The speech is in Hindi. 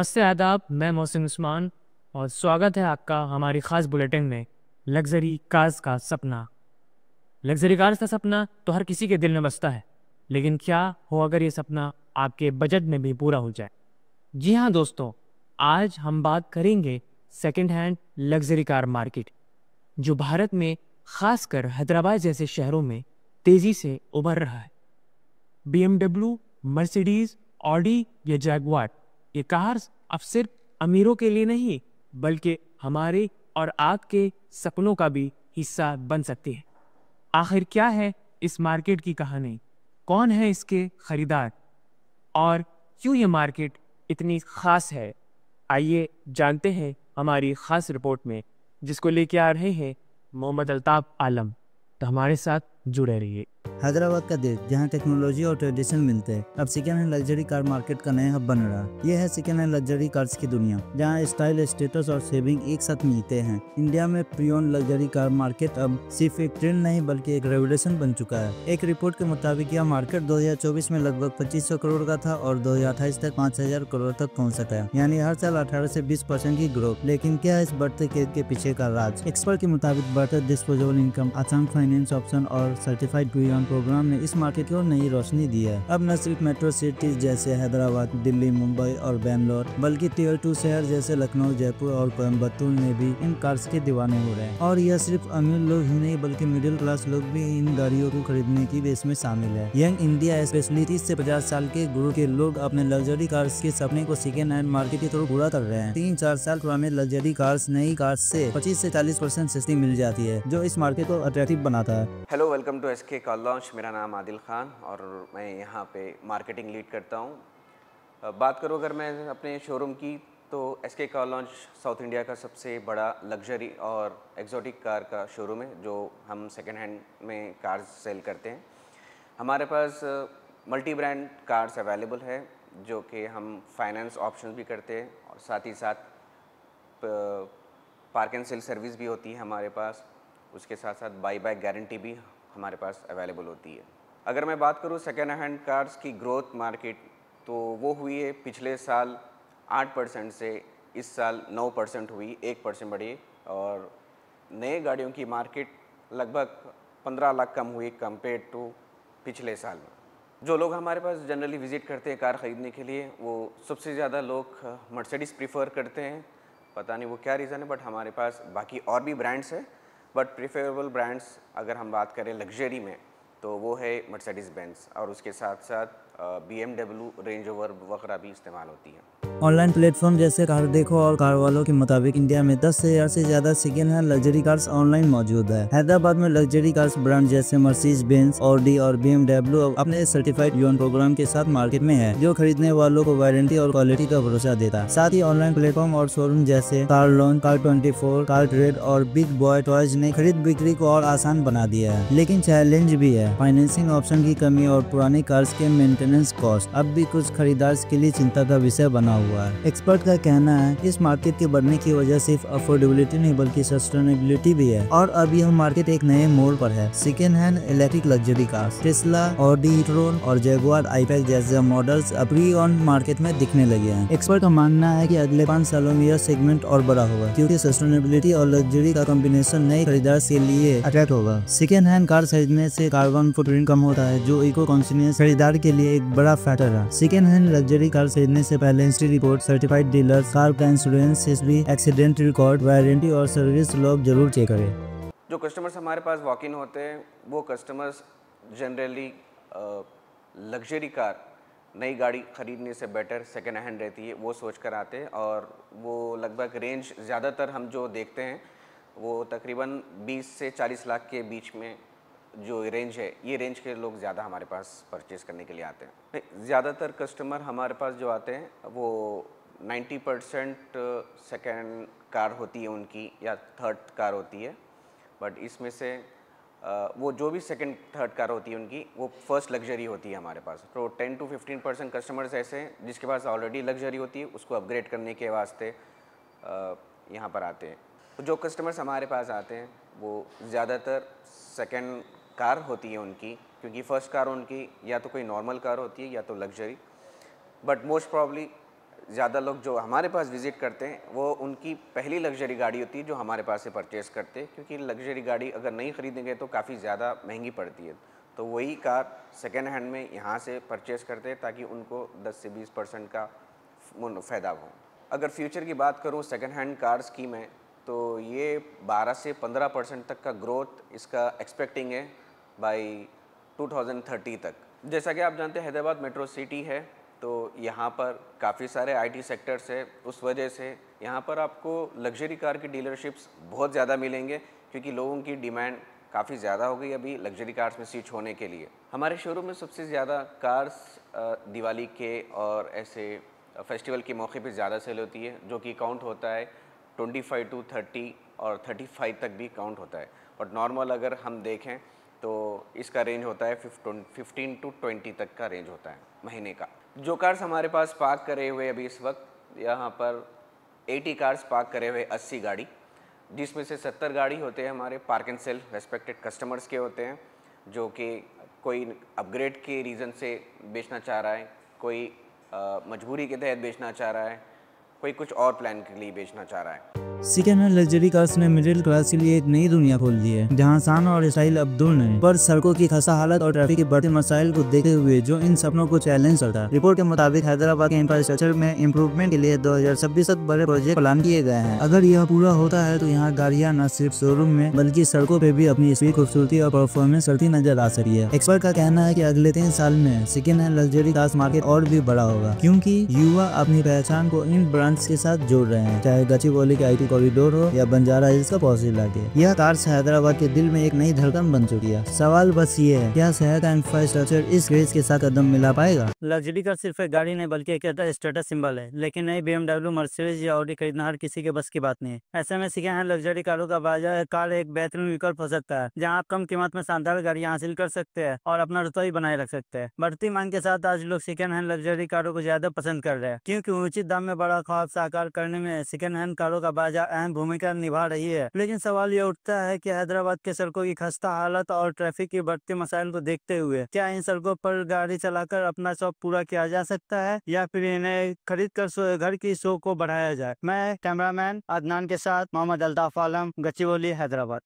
नमस्ते आदाब, मैं मोहसिन उस्मान और स्वागत है आपका हमारी ख़ास बुलेटिन में। लग्जरी कार्स का सपना। लग्जरी कार्स का सपना तो हर किसी के दिल में बसता है, लेकिन क्या हो अगर ये सपना आपके बजट में भी पूरा हो जाए। जी हाँ दोस्तों, आज हम बात करेंगे second hand luxury car market, जो भारत में खासकर हैदराबाद जैसे शहरों में तेज़ी से उभर रहा है। BMW, मर्सिडीज, ऑडी या जैगवार, ये कार्स अब सिर्फ अमीरों के लिए नहीं बल्कि हमारे और आपके सपनों का भी हिस्सा बन सकती है। आखिर क्या है इस मार्केट की कहानी, कौन है इसके खरीदार और क्यों ये मार्केट इतनी खास है, आइए जानते हैं हमारी खास रिपोर्ट में, जिसको लेके आ रहे हैं मोहम्मद अल्ताफ आलम। तो हमारे साथ जुड़े रहिए। हैदराबाद का देश जहां टेक्नोलॉजी और ट्रेडिशन मिलते हैं, अब second hand luxury car market का नया हब बन रहा है। यह है सेकेंड हैंड लग्जरी कार्स की दुनिया, जहां स्टाइल, स्टेटस और सेविंग एक साथ मिलते हैं। इंडिया में प्री-ओन्ड लग्जरी कार मार्केट अब सिर्फ एक ट्रेंड नहीं बल्कि एक रेवोल्यूशन बन चुका है। एक रिपोर्ट के मुताबिक यह मार्केट 2024 में लगभग 2500 करोड़ का था और 2028 तक 5000 करोड़ तक पहुँच सका है, यानी हर साल 18 से 20% की ग्रोथ। लेकिन क्या है इस बढ़ते केस के पीछे का राज? एक्सपर्ट के मुताबिक बढ़ते डिस्पोजेबल इनकम, आसान फाइनेंस ऑप्शन और सर्टिफाइड प्री-ओन्ड प्रोग्राम ने इस मार्केट को नई रोशनी दी है। अब न सिर्फ मेट्रो सिटीज जैसे हैदराबाद, दिल्ली, मुंबई और बैंगलोर, बल्कि टियर 2 शहर जैसे लखनऊ, जयपुर और कोयम्बतूर में भी इन कार्स के दीवाने हो रहे हैं। और यह सिर्फ अमीर लोग ही नहीं बल्कि मिडिल क्लास लोग भी इन गाड़ियों को खरीदने की रेस में शामिल है। यंग इंडिया स्पेशली 30 से 50 साल के ग्रुप के लोग अपने लग्जरी कार्स के सपने को सेकेंड हैंड मार्केट की तरफ पूरा कर रहे हैं। 3-4 साल पुराने लग्जरी कार्स नई कार्स से 25 से 40% सस्ती मिल जाती है, जो इस मार्केट को अट्रैक्टिव बनाता है। Hello, welcome to SK car launch. मेरा नाम आदिल खान और मैं यहाँ पे मार्केटिंग लीड करता हूँ। बात करूँ अगर मैं अपने शोरूम की, तो SK car launch south India का सबसे बड़ा लग्जरी और एक्जोटिक कार का शोरूम है, जो हम सेकेंड हैंड में कार्स सेल करते हैं। हमारे पास मल्टी ब्रांड कार्स अवेलेबल है, जो कि हम फाइनेंस ऑप्शन भी करते हैं और साथ ही साथ पार्क एंड सेल सर्विस भी होती है हमारे पास। उसके साथ साथ बाई बैक गारंटी भी हमारे पास अवेलेबल होती है। अगर मैं बात करूँ सेकेंड हैंड कार्स की ग्रोथ मार्केट, तो वो हुई है पिछले साल 8% से इस साल 9% हुई, 1% बढ़ी। और नए गाड़ियों की मार्केट लगभग 15 लाख कम हुई कंपेयर टू पिछले साल में। जो लोग हमारे पास जनरली विज़िट करते हैं कार ख़रीदने के लिए, वो सबसे ज़्यादा लोग मर्सिडीज़ प्रीफर करते हैं। पता नहीं वो क्या रीज़न है, बट हमारे पास बाकी और भी ब्रांड्स हैं, बट प्रीफरेबल ब्रांड्स अगर हम बात करें लग्जरी में, तो वो है मर्सिडीज़ बेंज, और उसके साथ साथ BMW, रेंज रोवर वगैरह भी इस्तेमाल होती है। ऑनलाइन प्लेटफॉर्म जैसे कार देखो और कार वालों के मुताबिक इंडिया में 10,000 से ज्यादा second hand luxury cars online मौजूद है। हैदराबाद में लग्जरी कार्स ब्रांड जैसे मर्सिडीज बेंज, ऑडी और BMW अपने सर्टिफाइड प्री-ओन्ड प्रोग्राम के साथ मार्केट में है, जो खरीदने वालों को वारंटी और क्वालिटी का भरोसा देता है। साथ ही ऑनलाइन प्लेटफॉर्म और शोरूम जैसे कार लोन, कार24, कार ट्रेड और बिग बॉय टॉयज ने खरीद बिक्री को और आसान बना दिया है। लेकिन चैलेंज भी है, फाइनेंसिंग ऑप्शन की कमी और पुरानी कार्स के मेंटेनेंस कॉस्ट अब भी कुछ खरीदार के लिए चिंता का विषय बना हुआ है। एक्सपर्ट का कहना है इस मार्केट के बढ़ने की वजह सिर्फ अफोर्डेबिलिटी नहीं बल्कि सस्टेनेबिलिटी भी है, और अब यह मार्केट एक नए मोड़ पर है। Second hand electric luxury cars, Tesla, Audi e tron और जगुआर आई-पैक जैसे मॉडल्स अब प्री-ओन्ड मार्केट में दिखने लगे हैं। एक्सपर्ट का मानना है कि अगले 5 सालों में यह सेगमेंट और बड़ा होगा, क्योंकि सस्टेनेबिलिटी और लग्जरी का कॉम्बिनेशन नए खरीदार के लिए अट्रैक्ट होगा। सेकेंड हैंड कार खरीदने से कार्बन फुटप्रिंट कम होता है, जो इको कॉन्शियस खरीदार के लिए एक बड़ा फैक्टर है। सेकेंड हैंड लग्जरी कार खरीदने से पहले history report, certified dealer, car का insurance history, accident record, warranty और सर्विस लॉग जरूर चेक करें। जो कस्टमर्स हमारे पास वॉक इन होते हैं, वो कस्टमर्स जनरली लग्जरी कार नई गाड़ी खरीदने से बेटर सेकेंड हैंड रहती है वो सोच कर आते हैं। और वो लगभग रेंज ज़्यादातर हम जो देखते हैं वो तकरीबन 20 से 40 लाख के बीच में जो रेंज है, ये रेंज के लोग ज़्यादा हमारे पास परचेज़ करने के लिए आते हैं। ज़्यादातर कस्टमर हमारे पास जो आते हैं वो 90% सेकेंड कार होती है उनकी, या थर्ड कार होती है। बट इसमें से वो जो भी सेकंड थर्ड कार होती है उनकी, वो फर्स्ट लग्जरी होती है हमारे पास। तो 10 to 15% कस्टमर्स ऐसे हैं जिसके पास ऑलरेडी लग्जरी होती है, उसको अपग्रेड करने के वास्ते यहाँ पर आते हैं। तो जो कस्टमर्स हमारे पास आते हैं वो ज़्यादातर सेकंड कार होती है उनकी, क्योंकि फ़र्स्ट कार उनकी या तो कोई नॉर्मल कार होती है या तो लग्जरी। बट मोस्ट प्रॉब्ली ज़्यादा लोग जो हमारे पास विज़िट करते हैं वो उनकी पहली लग्जरी गाड़ी होती है जो हमारे पास से परचेज़ करते हैं, क्योंकि लग्जरी गाड़ी अगर नहीं ख़रीदेंगे तो काफ़ी ज़्यादा महंगी पड़ती है। तो वही कार सेकेंड हैंड में यहाँ से परचेज़ करते हैं ताकि उनको 10 से 20% का फ़ायदा हो। अगर फ्यूचर की बात करूँ सेकेंड हैंड कार्स की मैं, तो ये 12 से 15% तक का ग्रोथ इसका एक्सपेक्टिंग है बाय 2030 तक। जैसा कि आप जानते हैं हैदराबाद मेट्रो सिटी है, तो यहाँ पर काफ़ी सारे आईटी सेक्टर्स है, उस वजह से यहाँ पर आपको लग्जरी कार की डीलरशिप्स बहुत ज़्यादा मिलेंगे, क्योंकि लोगों की डिमांड काफ़ी ज़्यादा हो गई अभी लग्जरी कार्स में स्विच होने के लिए। हमारे शोरूम में सबसे ज़्यादा कार्स दिवाली के और ऐसे फेस्टिवल के मौके पे ज़्यादा सेल होती है, जो कि काउंट होता है 25 to 30 और 35 तक भी काउंट होता है। बट नॉर्मल अगर हम देखें तो इसका रेंज होता है 15 to 20 तक का रेंज होता है महीने का। जो कार्स हमारे पास पार्क करे हुए अभी इस वक्त यहाँ पर 80 कार्स पार्क करे हुए 80 गाड़ी, जिसमें से 70 गाड़ी होते हैं हमारे park and sell respected customers के होते हैं, जो कि कोई अपग्रेड के रीज़न से बेचना चाह रहा है, कोई मजबूरी के तहत बेचना चाह रहा है, कोई कुछ और प्लान के लिए बेचना चाह रहा है। सेकेंड हैंड लग्जरी कार्स ने मिडिल क्लास के लिए एक नई दुनिया खोल दी है, जहां शान और स्टाइल अब दूर नहीं पर सड़कों की खस्ता हालत और ट्रैफिक के बढ़ते मसाइल को देखते हुए जो इन सपनों को चैलेंज करता है। रिपोर्ट के मुताबिक हैदराबाद के इंफ्रास्ट्रक्चर में इम्प्रूवमेंट के लिए 2026 तक बड़े प्रोजेक्ट प्लान किए गए हैं। अगर यह पूरा होता है तो यहाँ गाड़ियाँ न सिर्फ शोरूम में बल्कि सड़कों पे भी अपनी स्पीड, खूबसूरती और परफॉर्मेंस करती नजर आ सकती है। एक्सपर्ट का कहना है कि अगले 3 साल में second hand luxury cars market और भी बड़ा होगा, क्योंकि युवा अपनी पहचान को इन ब्रांड्स के साथ जोड़ रहे हैं, चाहे गच्चीबौली के IT कॉरिडोर हो या बंजारा हिल्स का पॉसी इलाके। यह कार्स हैदराबाद के दिल में एक नई धड़कन बन चुकी है। सवाल बस ये है, क्या शहर का इंफ्रास्ट्रक्चर इस क्रेज के साथ कदम मिला पाएगा? लग्जरी कार सिर्फ एक गाड़ी नहीं बल्कि एक स्टेटस सिंबल है, लेकिन नई BMW, मर्सिडीज या ऑडी खरीदना हर किसी के बस की बात नहीं है। ऐसे में सेकेंड हैंड लग्जरी कारों का बाजार कार एक बेहतरीन विकल्प हो सकता है, जहाँ आप कम कीमत में शानदार गाड़ियाँ हासिल कर सकते हैं और अपना रुतबा बनाए रख सकते हैं। बढ़ती मांग के साथ आज लोग सेकेंड हैंड लग्जरी कारों को ज्यादा पसंद कर रहे हैं, क्योंकि उचित दाम में बड़ा ख्वाब साकार करने में सेकेंड हैंड कारों का बाजार अहम भूमिका निभा रही है। लेकिन सवाल ये उठता है कि हैदराबाद के सड़कों की खस्ता हालत और ट्रैफिक के बढ़ते मसाइल को देखते हुए क्या इन सड़कों पर गाड़ी चलाकर अपना शौक पूरा किया जा सकता है, या फिर इन्हें खरीद कर घर की शौक को बढ़ाया जाए। मैं कैमरामैन अदनान के साथ मोहम्मद अल्ताफ आलम, गच्चीबौली, हैदराबाद।